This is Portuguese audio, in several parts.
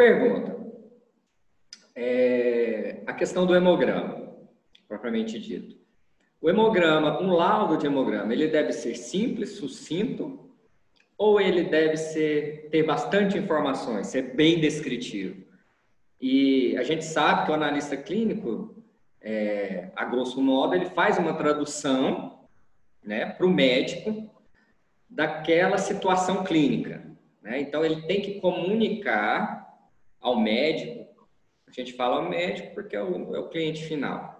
pergunta. A questão do hemograma, propriamente dito. O hemograma, um laudo de hemograma, ele deve ser simples, sucinto, ou ele deve ter bastante informações, ser bem descritivo? E a gente sabe que o analista clínico, a grosso modo, ele faz uma tradução, né, para o médico daquela situação clínica, né? Então, ele tem que comunicar ao médico, a gente fala ao médico porque é o cliente final,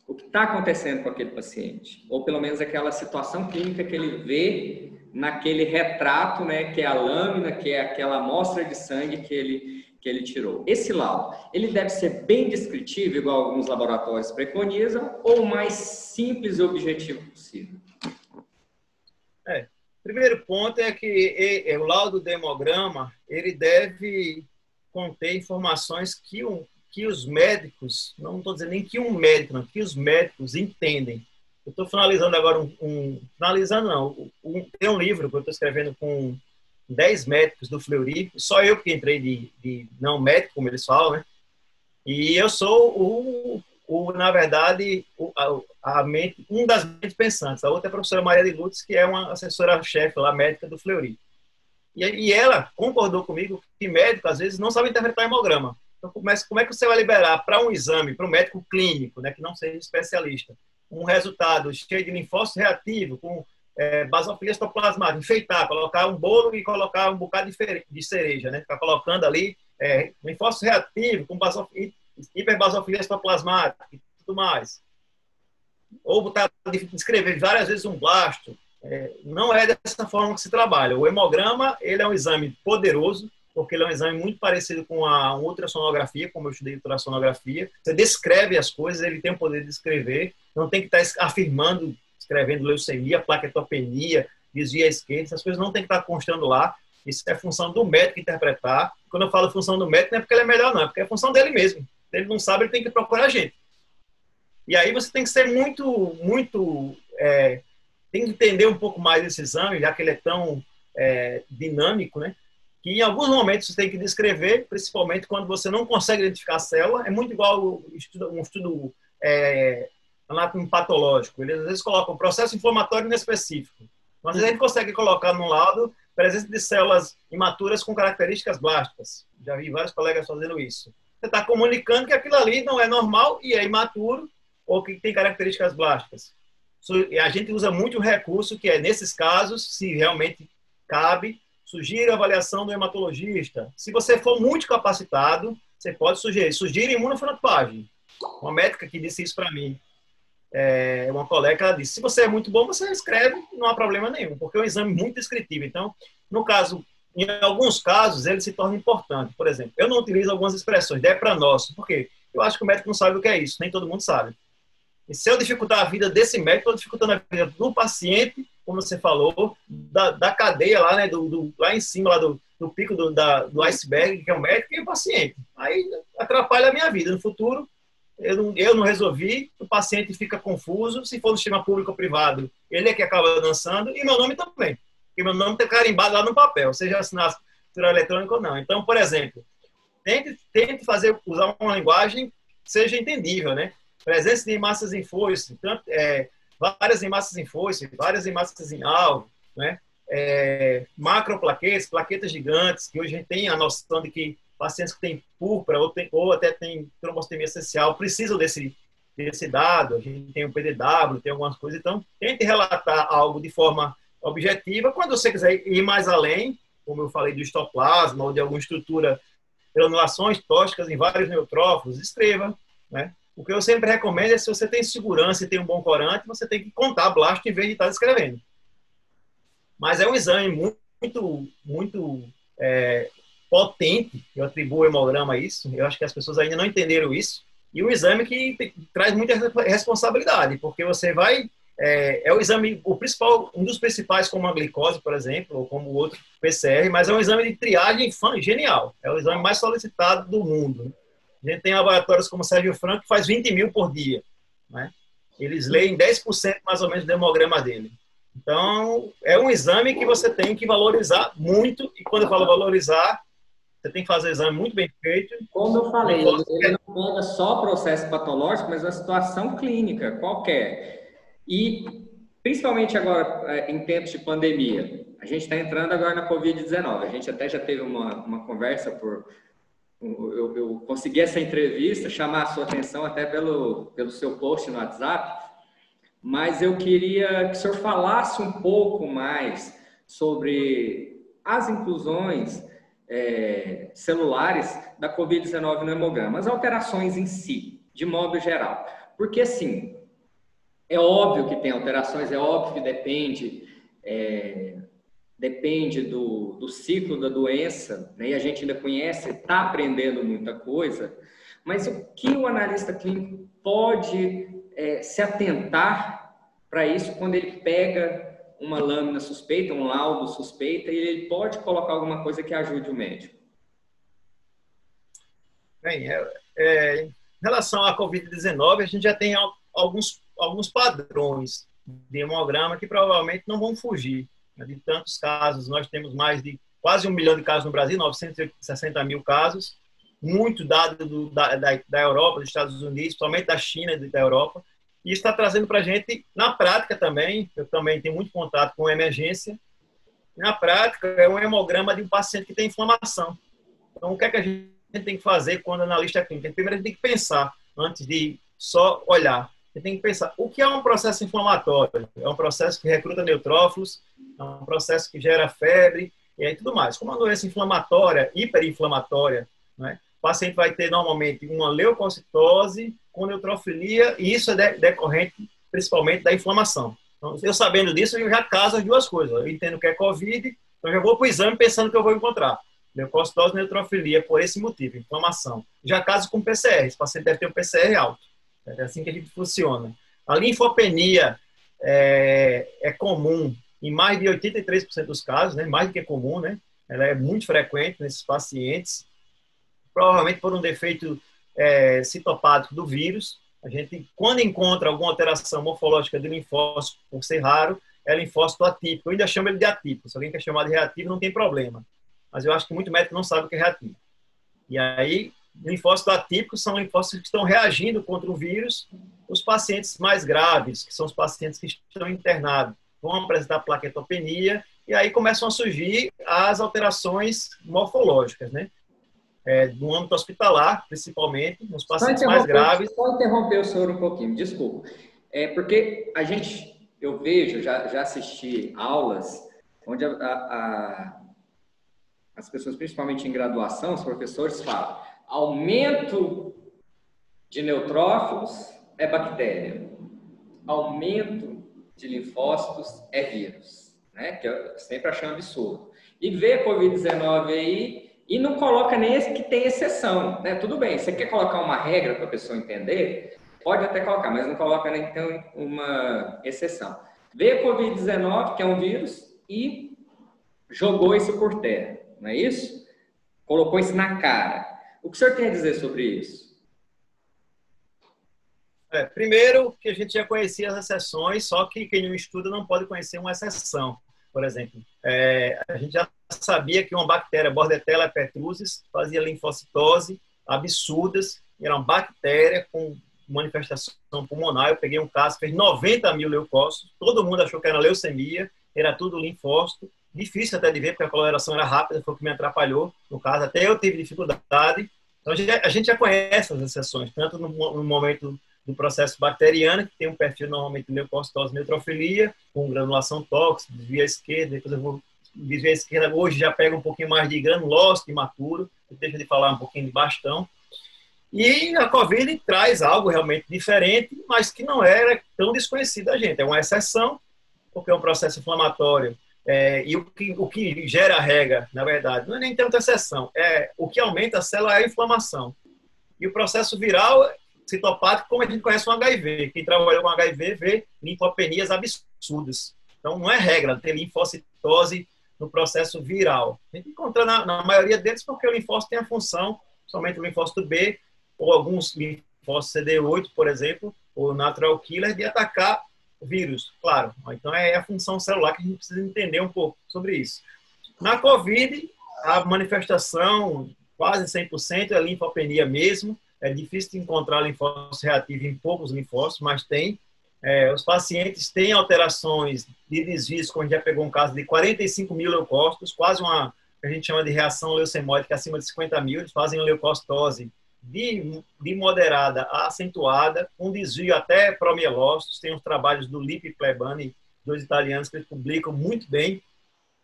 o que está acontecendo com aquele paciente, ou pelo menos aquela situação clínica que ele vê naquele retrato, né, que é a lâmina, que é aquela amostra de sangue que ele tirou. Esse laudo, ele deve ser bem descritivo, igual alguns laboratórios preconizam, ou o mais simples e objetivo possível? Primeiro ponto é que o laudo de hemograma, ele deve conter informações que os médicos, não estou dizendo nem que um médico, não, que os médicos entendem. Eu estou finalizando agora tem um livro que eu estou escrevendo com 10 médicos do Fleury, só eu que entrei de não médico, como eles falam, né? E eu sou na verdade, um das mentes pensantes. A outra é a professora Maria de Lourdes, que é uma assessora-chefe lá, médica do Fleury. E ela concordou comigo que médico, às vezes, não sabe interpretar hemograma. Então, como é que você vai liberar para um exame, para um médico clínico, né, que não seja especialista, um resultado cheio de linfócito reativo, com basofilia citoplasmática, enfeitar, colocar um bolo e colocar um bocado de cereja, né? Ficar colocando ali linfócito reativo, com hiperbasofilia citoplasmática e tudo mais. Ou descrever várias vezes um blasto. Não é dessa forma que se trabalha. O hemograma, ele é um exame poderoso, porque ele é um exame muito parecido com a ultrassonografia, como eu estudei ultrassonografia. Você descreve as coisas, ele tem o poder de descrever, não tem que estar afirmando, escrevendo leucemia, plaquetopenia, desvio à esquerda, essas coisas não tem que estar constando lá. Isso é função do médico interpretar. Quando eu falo função do médico, não é porque ele é melhor, não, é porque é função dele mesmo. Se ele não sabe, ele tem que procurar a gente. E aí você tem que ser tem que entender um pouco mais desse exame, já que ele é tão dinâmico, né? Que em alguns momentos você tem que descrever, principalmente quando você não consegue identificar a célula. É muito igual um estudo anátomo patológico. Eles às vezes colocam um processo inflamatório inespecífico. Mas às vezes a gente consegue colocar no laudo presença de células imaturas com características blásticas. Já vi vários colegas fazendo isso. Você está comunicando que aquilo ali não é normal e é imaturo ou que tem características blásticas. E a gente usa muito o recurso que nesses casos, se realmente cabe, sugira a avaliação do hematologista. Se você for muito capacitado, você pode sugerir imunofenotipagem. Uma médica que disse isso para mim, uma colega, ela disse, se você é muito bom, você escreve, não há problema nenhum, porque é um exame muito descritivo. Então, no caso, em alguns casos, ele se torna importante. Por exemplo, eu não utilizo algumas expressões, depranócito, porque eu acho que o médico não sabe o que é isso, nem todo mundo sabe. E se eu dificultar a vida desse médico, eu estou dificultando a vida do paciente, como você falou, da cadeia lá, né, lá em cima, lá do pico do iceberg, que é o médico, e o paciente. Aí atrapalha a minha vida. No futuro, eu não resolvi, o paciente fica confuso, se for no sistema público ou privado, ele é que acaba dançando, e meu nome também. Porque meu nome está carimbado lá no papel, seja assinatura eletrônica ou não. Então, por exemplo, tente usar uma linguagem que seja entendível, né? Presença de hemácias em foice, várias hemácias em foice, várias hemácias em alvo, né? Macroplaquetas, plaquetas gigantes, que hoje a gente tem a noção de que pacientes que têm púrpura ou até têm trombostomia essencial precisam desse dado. A gente tem o PDW, tem algumas coisas. Então, tente relatar algo de forma objetiva. Quando você quiser ir mais além, como eu falei do histoplasma ou de alguma estrutura, granulações tóxicas em vários neutrófilos, escreva, né? O que eu sempre recomendo é, se você tem segurança e tem um bom corante, você tem que contar blasto em vez de estar descrevendo. Mas é um exame muito potente, eu atribuo o hemograma a isso, eu acho que as pessoas ainda não entenderam isso, e um exame que traz muita responsabilidade, porque você vai... o exame, um dos principais, como a glicose, por exemplo, ou como o outro PCR, mas é um exame de triagem genial, é o exame mais solicitado do mundo. A gente tem laboratórios como o Sérgio Franco, que faz 20 mil por dia, né? Eles leem 10% mais ou menos do hemograma dele. Então, é um exame que você tem que valorizar muito, e quando eu falo valorizar, Você tem que fazer o exame muito bem feito. Como eu falei, ele não pega só processo patológico, mas uma situação clínica qualquer. E, principalmente agora, em tempos de pandemia, a gente está entrando agora na Covid-19. A gente até já teve uma conversa eu consegui essa entrevista, chamar a sua atenção até pelo seu post no WhatsApp, mas eu queria que o senhor falasse um pouco mais sobre as inclusões celulares da Covid-19 no hemograma, as alterações em si, de modo geral. Porque, assim, é óbvio que tem alterações, é óbvio que depende do ciclo da doença, né? E a gente ainda conhece, está aprendendo muita coisa, mas o que o analista clínico pode se atentar para isso quando ele pega uma lâmina suspeita, um laudo suspeita, e ele pode colocar alguma coisa que ajude o médico? Bem, em relação à Covid-19, a gente já tem alguns padrões de hemograma que provavelmente não vão fugir. De tantos casos, nós temos mais de quase 1 milhão de casos no Brasil, 960 mil casos, muito dado da Europa, dos Estados Unidos, principalmente da China e da Europa. E isso está trazendo para a gente, na prática também, eu também tenho muito contato com emergência, na prática é um hemograma de um paciente que tem inflamação. Então, o que é que a gente tem que fazer quando analista clínico? Primeiro, a gente tem que pensar, antes de só olhar, você tem que pensar, o que é um processo inflamatório? É um processo que recruta neutrófilos, é um processo que gera febre, e aí tudo mais. Como uma doença inflamatória, hiperinflamatória, né? O paciente vai ter normalmente uma leucocitose com neutrofilia, e isso é decorrente principalmente da inflamação. Então, eu sabendo disso, eu já caso as duas coisas. Eu entendo que é Covid, então eu já vou para o exame pensando que eu vou encontrar leucocitose e neutrofilia por esse motivo, inflamação. Já caso com PCR, esse paciente deve ter um PCR alto. É assim que a gente funciona. A linfopenia é comum em mais de 83% dos casos, né? Mais do que comum, né? Ela é muito frequente nesses pacientes, provavelmente por um defeito citopático do vírus. A gente, quando encontra alguma alteração morfológica de linfócito, por ser raro, é linfócito atípico. Eu ainda chamo ele de atípico. Se alguém quer chamar de reativo, não tem problema. Mas eu acho que muito médico não sabe o que é reativo. E aí, linfócitos atípicos são linfócitos que estão reagindo contra o vírus. Os pacientes mais graves, que são os pacientes que estão internados, vão apresentar plaquetopenia, e aí começam a surgir as alterações morfológicas, né? No âmbito hospitalar, principalmente, nos pacientes mais graves. Só interromper o senhor um pouquinho, desculpa. Porque eu vejo, já assisti aulas onde as pessoas, principalmente em graduação, os professores falam: aumento de neutrófilos é bactéria, aumento de linfócitos é vírus, né? Que eu sempre achei um absurdo. E vê a Covid-19 aí e não coloca nem esse que tem exceção, né? Tudo bem, você quer colocar uma regra para a pessoa entender? Pode até colocar, mas não coloca nem então uma exceção. Vê a Covid-19, que é um vírus, e jogou isso por terra, não é isso? Colocou isso na cara. O que o senhor tem a dizer sobre isso? Primeiro, que a gente já conhecia as exceções, só que quem não estuda não pode conhecer uma exceção. Por exemplo, a gente já sabia que uma bactéria, Bordetella pertussis, fazia linfocitose absurdas, era uma bactéria com manifestação pulmonar. Eu peguei um caso, fez 90 mil leucócitos, todo mundo achou que era leucemia, era tudo linfócito, difícil até de ver, porque a coloração era rápida, foi o que me atrapalhou no caso, até eu tive dificuldade. Então, a gente já conhece as exceções, tanto no momento do processo bacteriano, que tem um perfil normalmente de leucocitose e neutrofilia, com granulação tóxica, desvio à esquerda, depois eu vou desvio à esquerda, hoje já pega um pouquinho mais de granulócito imaturo, deixa de falar um pouquinho de bastão. E a Covid traz algo realmente diferente, mas que não era tão desconhecido da gente. É uma exceção, porque é um processo inflamatório. E o que gera a regra, na verdade, não é nem tanto exceção. O que aumenta a célula é a inflamação. E o processo viral citopático, como a gente conhece o HIV. Quem trabalhou com HIV vê linfopenias absurdas. Então, não é regra ter linfocitose no processo viral. A gente encontra na maioria deles porque o linfócito tem a função, somente o linfócito B, ou alguns linfócitos CD8, por exemplo, ou natural killer, de atacar o vírus, claro. Então, é a função celular que a gente precisa entender um pouco sobre isso. Na COVID, A manifestação, quase 100%, é linfopenia mesmo. É difícil de encontrar linfócito reativo em poucos linfócitos, mas tem. Os pacientes têm alterações de desvios, como a gente já pegou um caso de 45 mil leucócitos, quase uma, que a gente chama de reação leucemóide, acima de 50 mil. Eles fazem leucocitose de moderada a acentuada, um desvio até promielócitos. Tem uns trabalhos do Lippi e Plebani, dois italianos, que eles publicam muito bem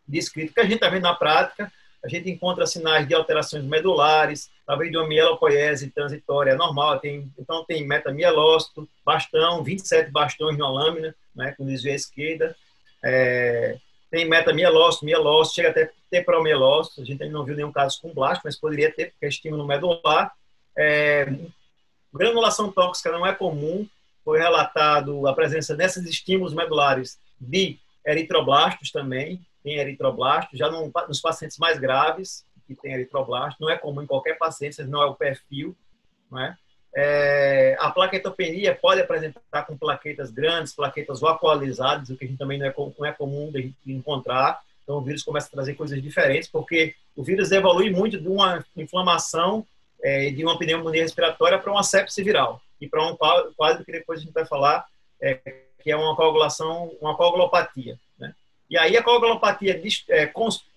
descrito, que a gente está vendo na prática. A gente encontra sinais de alterações medulares, talvez de uma mielopoiese transitória normal, então tem metamielócito, bastão, 27 bastões na lâmina, né, com desvio à esquerda, tem metamielócito, mielócito, chega até ter promielócito. A gente ainda não viu nenhum caso com blasto, mas poderia ter, porque é estímulo medular. Granulação tóxica não é comum, foi relatado a presença desses estímulos medulares de eritroblastos também, tem eritroblasto, já nos pacientes mais graves, que tem eritroblasto, não é comum em qualquer paciente, não é o perfil, não é? A plaquetopenia pode apresentar com plaquetas grandes, plaquetas vacuolizadas, o que a gente também não é comum de encontrar. Então, o vírus começa a trazer coisas diferentes, porque o vírus evolui muito de uma inflamação, de uma pneumonia respiratória para uma sepse viral, e para um quadro que depois a gente vai falar, que é uma coagulação, uma coagulopatia, né? E aí a coagulopatia,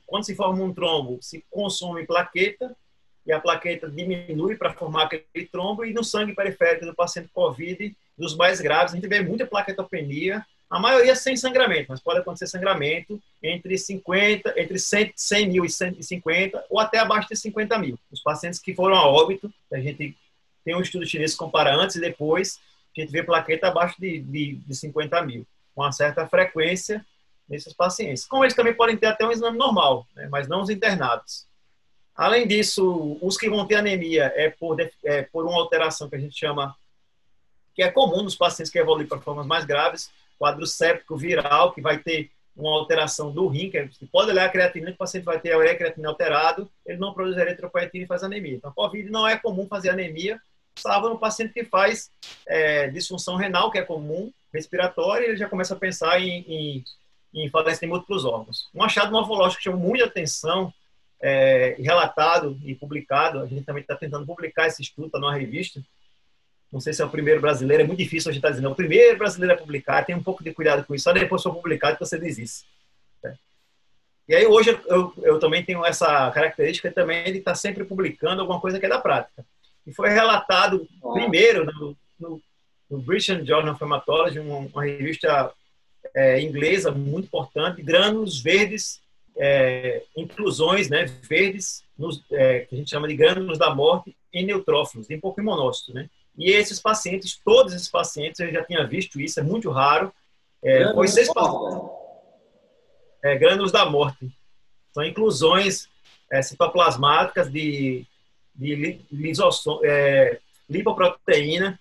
quando se forma um trombo, se consome plaqueta, e a plaqueta diminui para formar aquele trombo, e no sangue periférico do paciente COVID, dos mais graves, a gente vê muita plaquetopenia, a maioria sem sangramento, mas pode acontecer sangramento entre 100 mil e 150, ou até abaixo de 50 mil. Os pacientes que foram a óbito, a gente tem um estudo chinês que compara antes e depois, a gente vê plaqueta abaixo de 50 mil, com uma certa frequência nesses pacientes. Como eles também podem ter até um exame normal, né, mas não os internados. Além disso, os que vão ter anemia por uma alteração que a gente chama, que é comum nos pacientes que evoluem para formas mais graves, quadro séptico viral, que vai ter uma alteração do rim, que pode olhar a creatinina, o paciente vai ter a ureia creatinina alterado, ele não produz eritropoetina e faz anemia. Então, a COVID não é comum fazer anemia, salvo no paciente que faz disfunção renal, que é comum, respiratória, e ele já começa a pensar em falência em múltiplos órgãos. Um achado morfológico que chamou muita atenção, relatado e publicado, a gente também está tentando publicar esse estudo, está numa revista, não sei se é o primeiro brasileiro, é muito difícil a gente estar dizendo, é o primeiro brasileiro a publicar, tem um pouco de cuidado com isso, só depois for publicado que você diz isso. E aí hoje eu também tenho essa característica também de estar sempre publicando alguma coisa que é da prática. E foi relatado primeiro no British Journal of Hematology, uma revista inglesa muito importante, grânulos verdes, inclusões, né, verdes, que a gente chama de grânulos da morte em neutrófilos, em pouco monócito, né? E esses pacientes, todos esses pacientes, eu já tinha visto isso, é muito raro. Foi 6 pacientes. Grânulos da morte. São inclusões citoplasmáticas de lipoproteína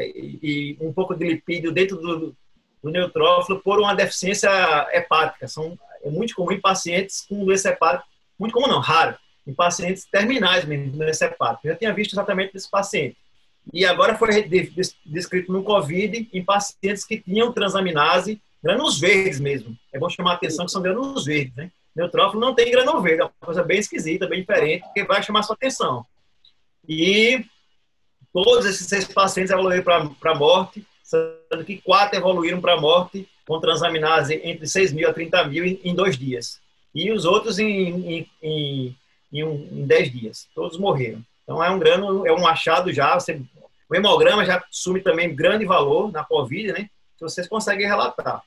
e um pouco de lipídio dentro do neutrófilo por uma deficiência hepática. É muito comum em pacientes com doença hepática, muito comum não, raro, em pacientes terminais mesmo, doença hepática. Eu já tinha visto exatamente desse paciente. E agora foi descrito no COVID em pacientes que tinham transaminase, grânulos verdes mesmo. É bom chamar a atenção que são grânulos verdes, né? Neutrófilo não tem grânulo verde, é uma coisa bem esquisita, bem diferente, que vai chamar a sua atenção. E todos esses 6 pacientes evoluíram para a morte, sendo que 4 evoluíram para a morte com transaminase entre 6 mil a 30 mil em 2 dias. E os outros em 10 dias. Todos morreram. Então, é um achado já. O hemograma já assume também grande valor na COVID, né? Que vocês conseguem relatar.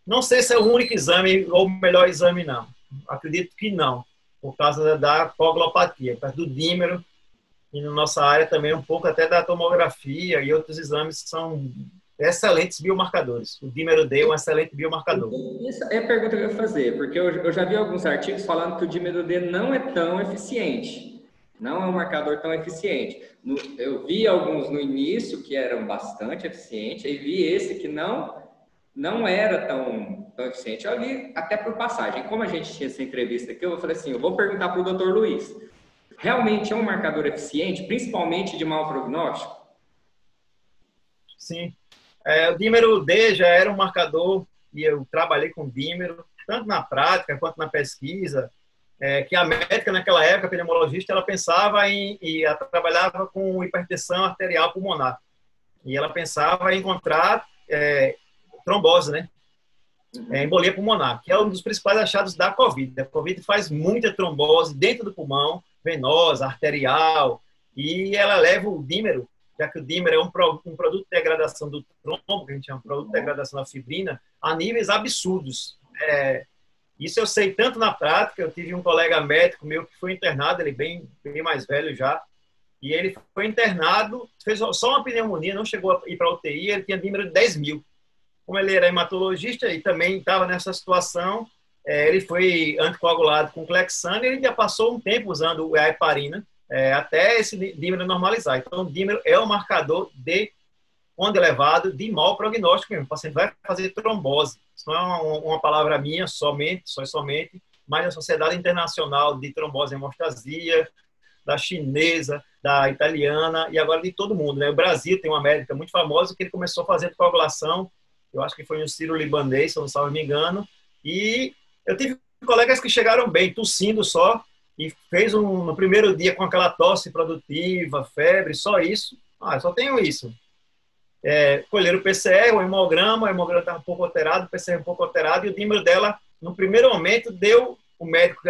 Não sei se é o único exame ou o melhor exame, não. Acredito que não, por causa da coagulopatia, por causa do dímero, e na nossa área também um pouco até da tomografia e outros exames que são excelentes biomarcadores. O dímero D é um excelente biomarcador. Isso é a pergunta que eu ia fazer, porque eu já vi alguns artigos falando que o dímero D não é tão eficiente. Não é um marcador tão eficiente. Eu vi alguns no início que eram bastante eficientes, e vi esse que não era tão eficiente. Eu li até por passagem. Como a gente tinha essa entrevista aqui, eu falei assim, eu vou perguntar para o Dr. Luiz. Realmente é um marcador eficiente, principalmente de mau prognóstico? Sim. O dímero D já era um marcador, e eu trabalhei com dímero, tanto na prática quanto na pesquisa. que a médica naquela época, a pneumologista, ela pensava ela trabalhava com hipertensão arterial pulmonar. E ela pensava em encontrar trombose, né? Embolia pulmonar, que é um dos principais achados da COVID. A COVID faz muita trombose dentro do pulmão, venosa, arterial, e ela leva o dímero, já que o dímero é um produto de degradação do trombo, que a gente chama de produto de degradação da fibrina, a níveis absurdos. Isso eu sei tanto na prática. Eu tive um colega médico meu que foi internado, ele bem mais velho já, e ele foi internado, fez só uma pneumonia, não chegou a ir para a UTI, ele tinha dímero de 10 mil. Como ele era hematologista e também estava nessa situação, ele foi anticoagulado com Clexane, e ele já passou um tempo usando a heparina, até esse dímero normalizar. Então, o dímero é um marcador de onde elevado, de mau prognóstico mesmo. O paciente vai fazer trombose. Isso não é uma palavra minha somente, mas a Sociedade Internacional de Trombose e Hemostasia, da chinesa, da italiana e agora de todo mundo, né? O Brasil tem uma médica muito famosa que ele começou fazendo coagulação, eu acho que foi no sírio-libanês, se eu não me engano, e eu tive colegas que chegaram bem, tossindo só, e fez no primeiro dia com aquela tosse produtiva, febre, só isso. Eu só tenho isso. Colheram o PCR, o hemograma estava um pouco alterado, o PCR um pouco alterado, e o dímero dela, no primeiro momento, deu, o médico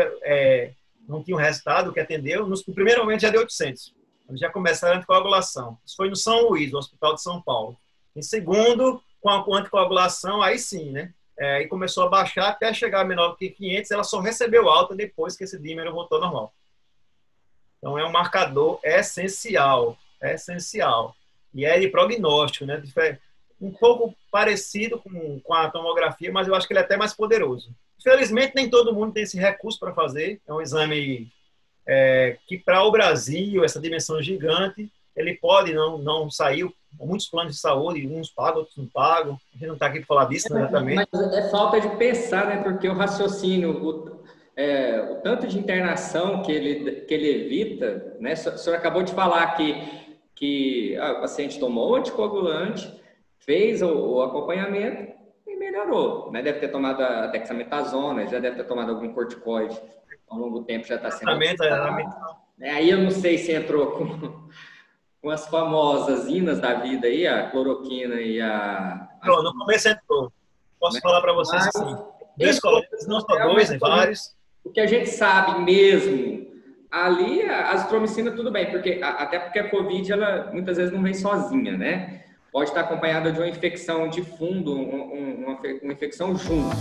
não tinha um resultado que atendeu, no primeiro momento já deu 800. Já começaram a anticoagulação. Isso foi no São Luís, no Hospital de São Paulo. Em segundo, com a anticoagulação, aí sim, né? Aí começou a baixar até chegar a menor que 500, ela só recebeu alta depois que esse dímero voltou ao normal. Então, é um marcador essencial. E é de prognóstico, né? Um pouco parecido com a tomografia, mas eu acho que ele é até mais poderoso. Infelizmente, nem todo mundo tem esse recurso para fazer. É um exame que, para o Brasil, essa dimensão gigante, ele pode não sair. Muitos planos de saúde, uns pagam, outros não pagam. A gente não está aqui para falar disso, né, também. Mas é falta de pensar, né? Porque o raciocínio, o tanto de internação que ele evita, né? O senhor acabou de falar que o paciente tomou o anticoagulante, fez o acompanhamento e melhorou, né? Deve ter tomado a dexametasona, já deve ter tomado algum corticoide ao longo do tempo, já está sendo... Aí eu não sei se entrou com as famosas inas da vida aí, a cloroquina e a... No começo entrou. Posso falar para vocês assim. Dois colegas, não só dois, vários. O que a gente sabe mesmo, ali a azitromicina tudo bem, até porque a COVID, ela muitas vezes não vem sozinha, né? Pode estar acompanhada de uma infecção de fundo, uma infecção junto.